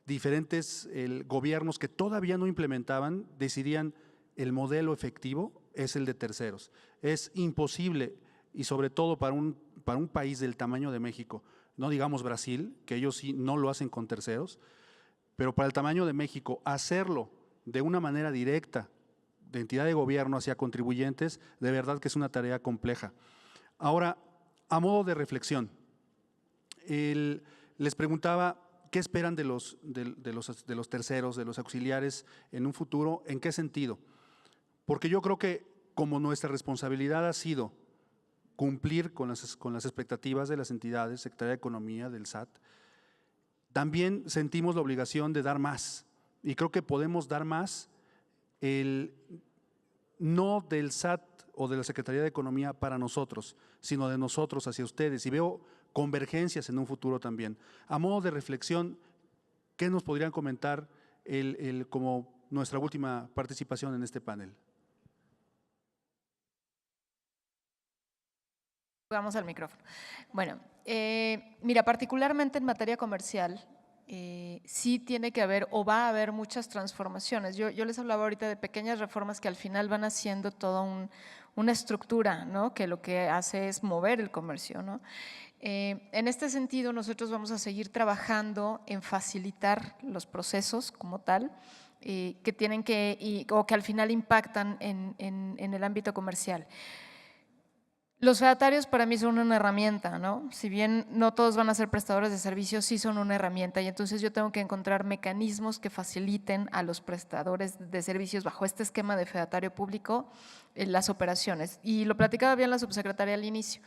diferentes gobiernos que todavía no implementaban decidían el modelo efectivo es el de terceros. Es imposible, y sobre todo para un país del tamaño de México, no digamos Brasil, que ellos sí no lo hacen con terceros, pero para el tamaño de México, hacerlo de una manera directa, de entidad de gobierno hacia contribuyentes, de verdad que es una tarea compleja. Ahora, a modo de reflexión, les preguntaba qué esperan de los terceros, de los auxiliares en un futuro, ¿en qué sentido? Porque yo creo que como nuestra responsabilidad ha sido cumplir con las expectativas de las entidades, Secretaría de Economía, del SAT, también sentimos la obligación de dar más. Y creo que podemos dar más, no del SAT o de la Secretaría de Economía para nosotros, sino de nosotros hacia ustedes. Y veo convergencias en un futuro también. A modo de reflexión, ¿qué nos podrían comentar como nuestra última participación en este panel? Vamos al micrófono. Bueno, mira, particularmente en materia comercial, sí tiene que haber o va a haber muchas transformaciones. Yo les hablaba ahorita de pequeñas reformas que al final van haciendo toda una estructura, ¿no?, que lo que hace es mover el comercio, ¿no? En este sentido, nosotros vamos a seguir trabajando en facilitar los procesos como tal, que tienen o que al final impactan en el ámbito comercial. Los fedatarios para mí son una herramienta, ¿no? Si bien no todos van a ser prestadores de servicios, sí son una herramienta, y entonces yo tengo que encontrar mecanismos que faciliten a los prestadores de servicios bajo este esquema de fedatario público las operaciones. Y lo platicaba bien la subsecretaria al inicio.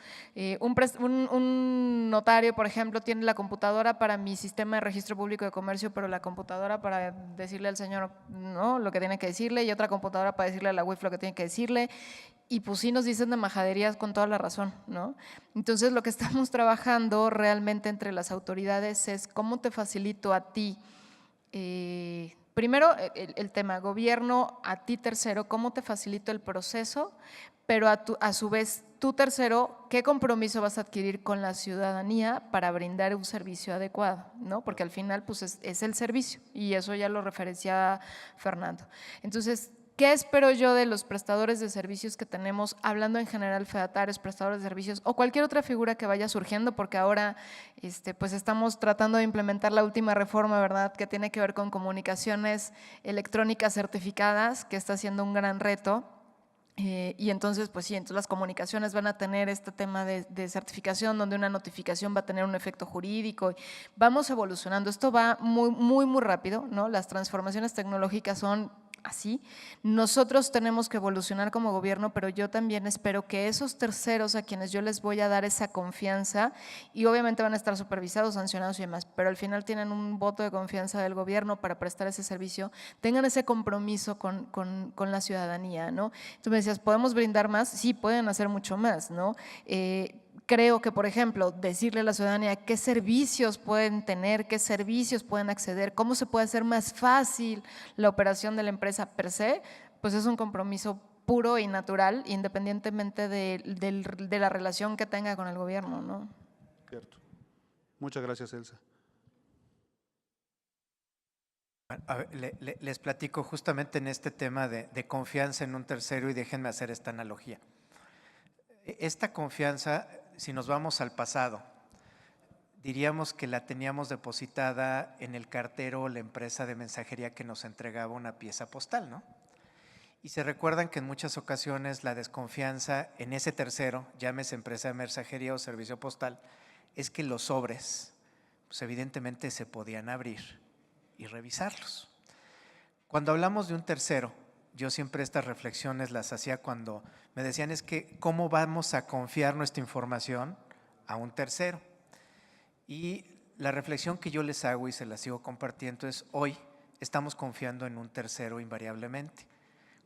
Un notario, por ejemplo, tiene la computadora para mi sistema de registro público de comercio, pero la computadora para decirle al señor, ¿no?, lo que tiene que decirle, y otra computadora para decirle a la UIF lo que tiene que decirle. Y pues sí nos dicen de majaderías con toda la razón, ¿no? Entonces, lo que estamos trabajando realmente entre las autoridades es cómo te facilito a ti, primero el tema gobierno, a ti tercero, cómo te facilito el proceso, pero a su vez tú tercero, ¿qué compromiso vas a adquirir con la ciudadanía para brindar un servicio adecuado, ¿no? Porque al final pues es el servicio, y eso ya lo referenciaba Fernando. Entonces, ¿Qué espero yo de los prestadores de servicios que tenemos, hablando en general, fedatarios, prestadores de servicios o cualquier otra figura que vaya surgiendo? Porque ahora pues estamos tratando de implementar la última reforma, ¿verdad?, que tiene que ver con comunicaciones electrónicas certificadas, que está siendo un gran reto. Y entonces, pues sí, entonces las comunicaciones van a tener este tema de certificación, donde una notificación va a tener un efecto jurídico. Vamos evolucionando. Esto va muy, muy, muy rápido, ¿no? Las transformaciones tecnológicas son así. Nosotros tenemos que evolucionar como gobierno, pero yo también espero que esos terceros a quienes yo les voy a dar esa confianza, y obviamente van a estar supervisados, sancionados y demás, pero al final tienen un voto de confianza del gobierno para prestar ese servicio, tengan ese compromiso con la ciudadanía, ¿no? Tú me decías, ¿podemos brindar más? Sí, pueden hacer mucho más, ¿no? Creo que, por ejemplo, decirle a la ciudadanía qué servicios pueden tener, qué servicios pueden acceder, cómo se puede hacer más fácil la operación de la empresa per se, pues es un compromiso puro y natural, independientemente de la relación que tenga con el gobierno, ¿no? Cierto. Muchas gracias, Elsa. A ver, les platico justamente en este tema de confianza en un tercero y déjenme hacer esta analogía. Esta confianza, si nos vamos al pasado, diríamos que la teníamos depositada en el cartero o la empresa de mensajería que nos entregaba una pieza postal, ¿no? Y se recuerdan que en muchas ocasiones la desconfianza en ese tercero, llámese empresa de mensajería o servicio postal, es que los sobres, pues evidentemente se podían abrir y revisarlos. Cuando hablamos de un tercero, yo siempre estas reflexiones las hacía cuando me decían es que ¿cómo vamos a confiar nuestra información a un tercero? Y la reflexión que yo les hago y se la sigo compartiendo es hoy estamos confiando en un tercero invariablemente.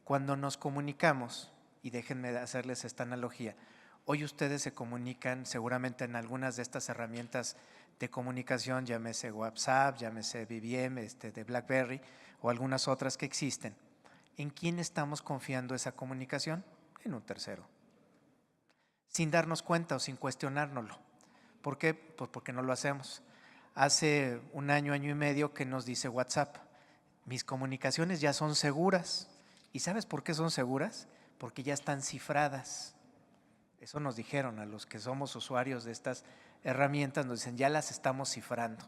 Cuando nos comunicamos, y déjenme hacerles esta analogía, hoy ustedes se comunican seguramente en algunas de estas herramientas de comunicación, llámese WhatsApp, llámese BBM, de BlackBerry o algunas otras que existen. ¿En quién estamos confiando esa comunicación? En un tercero. Sin darnos cuenta o sin cuestionárnoslo. ¿Por qué? Pues porque no lo hacemos. Hace un año, año y medio que nos dice WhatsApp, mis comunicaciones ya son seguras. ¿Y sabes por qué son seguras? Porque ya están cifradas. Eso nos dijeron a los que somos usuarios de estas herramientas, nos dicen ya las estamos cifrando.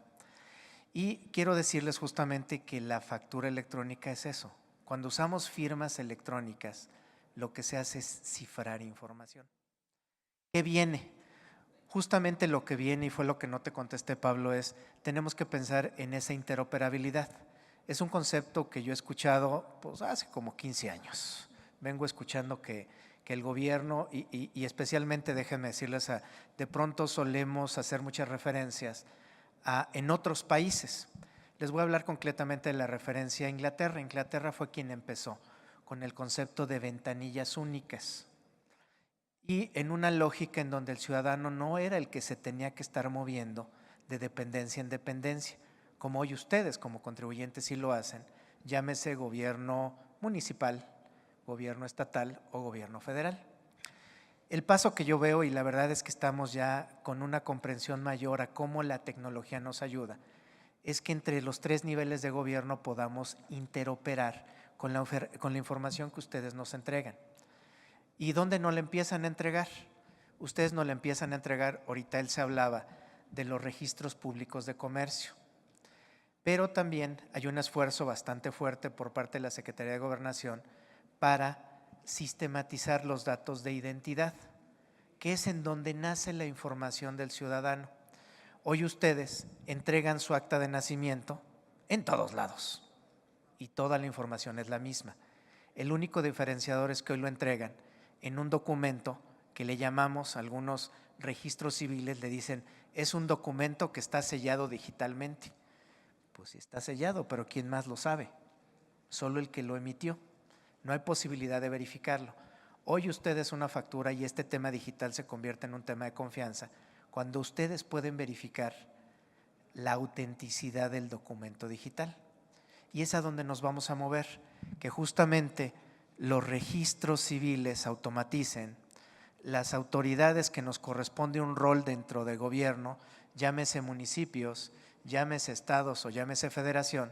Y quiero decirles justamente que la factura electrónica es eso. Cuando usamos firmas electrónicas, lo que se hace es cifrar información. ¿Qué viene? Justamente lo que viene, y fue lo que no te contesté, Pablo, es tenemos que pensar en esa interoperabilidad. Es un concepto que yo he escuchado pues, hace como 15 años. Vengo escuchando que el gobierno, y especialmente déjenme decirles, de pronto solemos hacer muchas referencias en otros países. Les voy a hablar concretamente de la referencia a Inglaterra. Inglaterra fue quien empezó con el concepto de ventanillas únicas. Y en una lógica en donde el ciudadano no era el que se tenía que estar moviendo de dependencia en dependencia, como hoy ustedes como contribuyentes sí lo hacen, llámese gobierno municipal, gobierno estatal o gobierno federal. El paso que yo veo, y la verdad es que estamos ya con una comprensión mayor a cómo la tecnología nos ayuda, es que entre los 3 niveles de gobierno podamos interoperar con la información que ustedes nos entregan. ¿Y dónde nos la empiezan a entregar? Ustedes nos la empiezan a entregar, ahorita él se hablaba de los registros públicos de comercio, pero también hay un esfuerzo bastante fuerte por parte de la Secretaría de Gobernación para sistematizar los datos de identidad, que es en donde nace la información del ciudadano. Hoy ustedes entregan su acta de nacimiento en todos lados y toda la información es la misma. El único diferenciador es que hoy lo entregan en un documento que le llamamos, algunos registros civiles le dicen, es un documento que está sellado digitalmente. Pues sí está sellado, pero ¿quién más lo sabe? Solo el que lo emitió. No hay posibilidad de verificarlo. Hoy ustedes una factura y este tema digital se convierte en un tema de confianza cuando ustedes pueden verificar la autenticidad del documento digital. Y es a donde nos vamos a mover, que justamente los registros civiles automaticen, las autoridades que nos corresponde un rol dentro del gobierno, llámese municipios, llámese estados o llámese federación,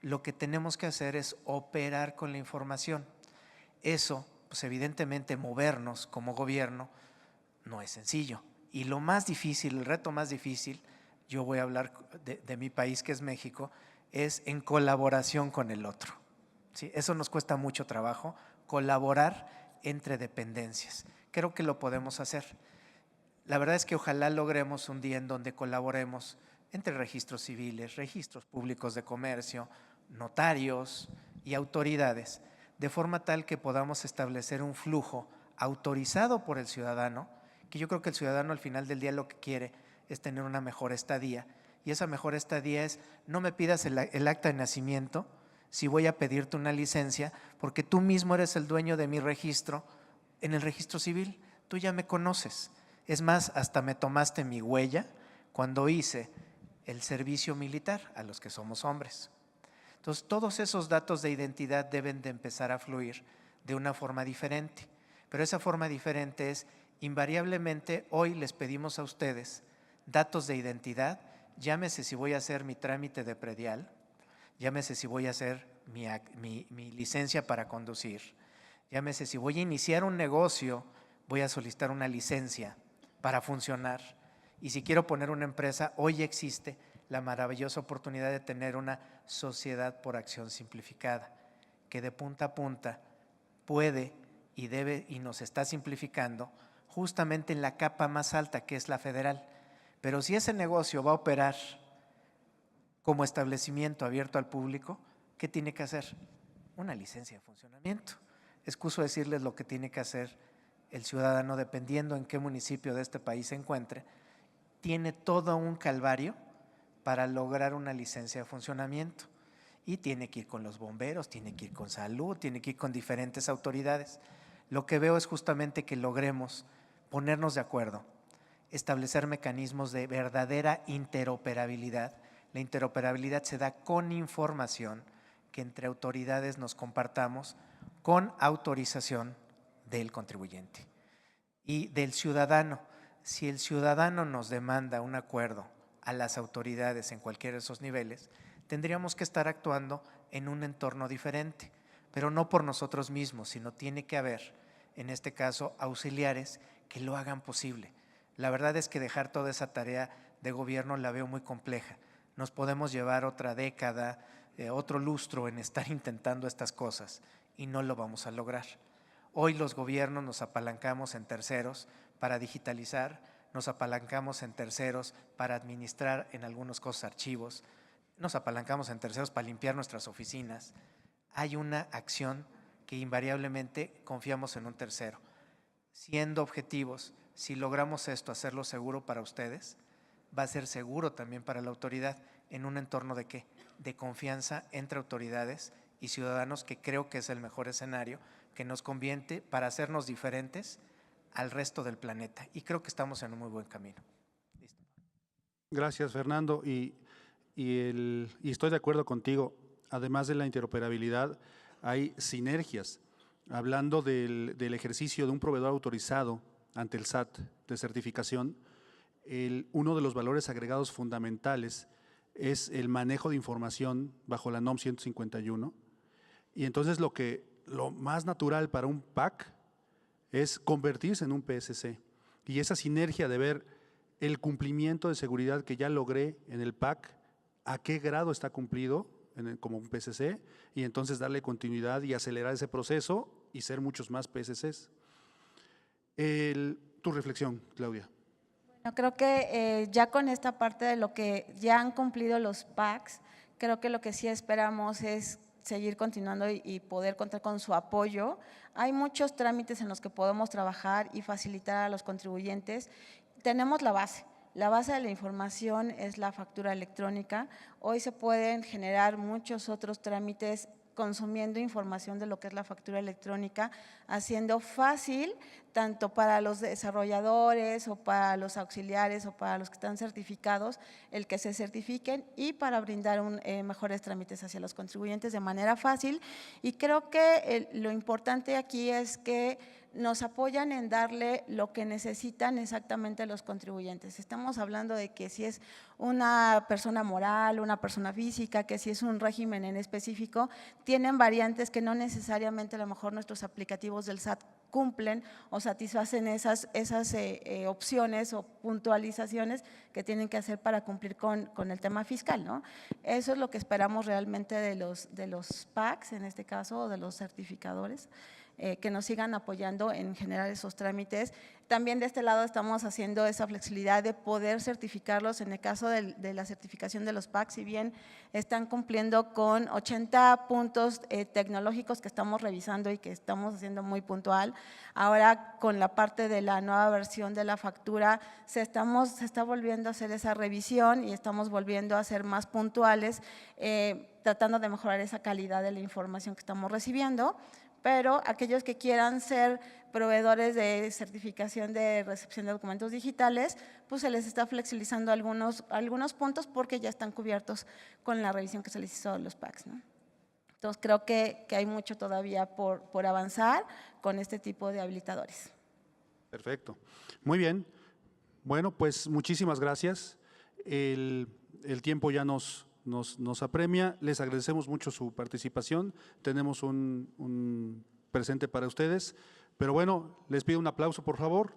lo que tenemos que hacer es operar con la información. Eso, pues evidentemente movernos como gobierno no es sencillo. Y lo más difícil, el reto más difícil, yo voy a hablar de mi país que es México, es en colaboración con el otro. ¿Sí? Eso nos cuesta mucho trabajo, colaborar entre dependencias. Creo que lo podemos hacer. La verdad es que ojalá logremos un día en donde colaboremos entre registros civiles, registros públicos de comercio, notarios y autoridades, de forma tal que podamos establecer un flujo autorizado por el ciudadano, que yo creo que el ciudadano al final del día lo que quiere es tener una mejor estadía, y esa mejor estadía es: no me pidas el acta de nacimiento si voy a pedirte una licencia, porque tú mismo eres el dueño de mi registro en el registro civil, tú ya me conoces. Es más, hasta me tomaste mi huella cuando hice el servicio militar a los que somos hombres. Entonces, todos esos datos de identidad deben de empezar a fluir de una forma diferente, pero esa forma diferente es: invariablemente hoy les pedimos a ustedes datos de identidad, llámese si voy a hacer mi trámite de predial, llámese si voy a hacer mi licencia para conducir, llámese si voy a iniciar un negocio, voy a solicitar una licencia para funcionar, y si quiero poner una empresa, hoy existe la maravillosa oportunidad de tener una sociedad por acción simplificada, que de punta a punta puede y debe y nos está simplificando justamente en la capa más alta, que es la federal. Pero si ese negocio va a operar como establecimiento abierto al público, ¿qué tiene que hacer? Una licencia de funcionamiento. Excuso decirles lo que tiene que hacer el ciudadano, dependiendo en qué municipio de este país se encuentre. Tiene todo un calvario para lograr una licencia de funcionamiento, y tiene que ir con los bomberos, tiene que ir con salud, tiene que ir con diferentes autoridades. Lo que veo es justamente que logremos ponernos de acuerdo, establecer mecanismos de verdadera interoperabilidad. La interoperabilidad se da con información que entre autoridades nos compartamos, con autorización del contribuyente y del ciudadano. Si el ciudadano nos demanda un acuerdo a las autoridades en cualquiera de esos niveles, tendríamos que estar actuando en un entorno diferente, pero no por nosotros mismos, sino tiene que haber, en este caso, auxiliares que lo hagan posible. La verdad es que dejar toda esa tarea de gobierno la veo muy compleja. Nos podemos llevar otra década, otro lustro en estar intentando estas cosas, y no lo vamos a lograr. Hoy los gobiernos nos apalancamos en terceros para digitalizar, nos apalancamos en terceros para administrar en algunos cosas archivos, nos apalancamos en terceros para limpiar nuestras oficinas. Hay una acción que invariablemente confiamos en un tercero. Siendo objetivos, si logramos esto, hacerlo seguro para ustedes, va a ser seguro también para la autoridad, en un entorno de ¿qué? De confianza entre autoridades y ciudadanos, que creo que es el mejor escenario que nos conviene para hacernos diferentes al resto del planeta, y creo que estamos en un muy buen camino. Listo. Gracias, Fernando. Y estoy de acuerdo contigo. Además de la interoperabilidad, hay sinergias. Hablando del ejercicio de un proveedor autorizado ante el SAT de certificación, uno de los valores agregados fundamentales es el manejo de información bajo la NOM 151. Y entonces lo más natural para un PAC es convertirse en un PSC. Y esa sinergia de ver el cumplimiento de seguridad que ya logré en el PAC, a qué grado está cumplido como un PSC, y entonces darle continuidad y acelerar ese proceso y ser muchos más PSCs. Tu reflexión, Claudia. Bueno, creo que ya con esta parte de lo que ya han cumplido los PACs, creo que lo que sí esperamos es seguir continuando y poder contar con su apoyo. Hay muchos trámites en los que podemos trabajar y facilitar a los contribuyentes. Tenemos la base de la información es la factura electrónica. Hoy se pueden generar muchos otros trámites consumiendo información de lo que es la factura electrónica, haciendo fácil tanto para los desarrolladores o para los auxiliares o para los que están certificados el que se certifiquen, y para brindar mejores trámites hacia los contribuyentes de manera fácil. Y creo que lo importante aquí es que nos apoyan en darle lo que necesitan exactamente los contribuyentes. Estamos hablando de que si es una persona moral, una persona física, que si es un régimen en específico, tienen variantes que no necesariamente a lo mejor nuestros aplicativos del SAT cumplen o satisfacen esas opciones o puntualizaciones que tienen que hacer para cumplir con el tema fiscal, ¿no? Eso es lo que esperamos realmente de los PACs, en este caso, o de los certificadores, que nos sigan apoyando en generar esos trámites. También de este lado estamos haciendo esa flexibilidad de poder certificarlos en el caso de la certificación de los PACs, si bien están cumpliendo con 80 puntos tecnológicos que estamos revisando y que estamos haciendo muy puntual. Ahora con la parte de la nueva versión de la factura se está volviendo a hacer esa revisión y estamos volviendo a ser más puntuales, tratando de mejorar esa calidad de la información que estamos recibiendo. Pero aquellos que quieran ser proveedores de certificación de recepción de documentos digitales, pues se les está flexibilizando algunos puntos porque ya están cubiertos con la revisión que se les hizo a los PACs, ¿no? Entonces, creo que hay mucho todavía por avanzar con este tipo de habilitadores. Perfecto. Muy bien. Bueno, pues muchísimas gracias. El tiempo ya nos apremia. Les agradecemos mucho su participación. Tenemos un presente para ustedes. Pero bueno, les pido un aplauso, por favor.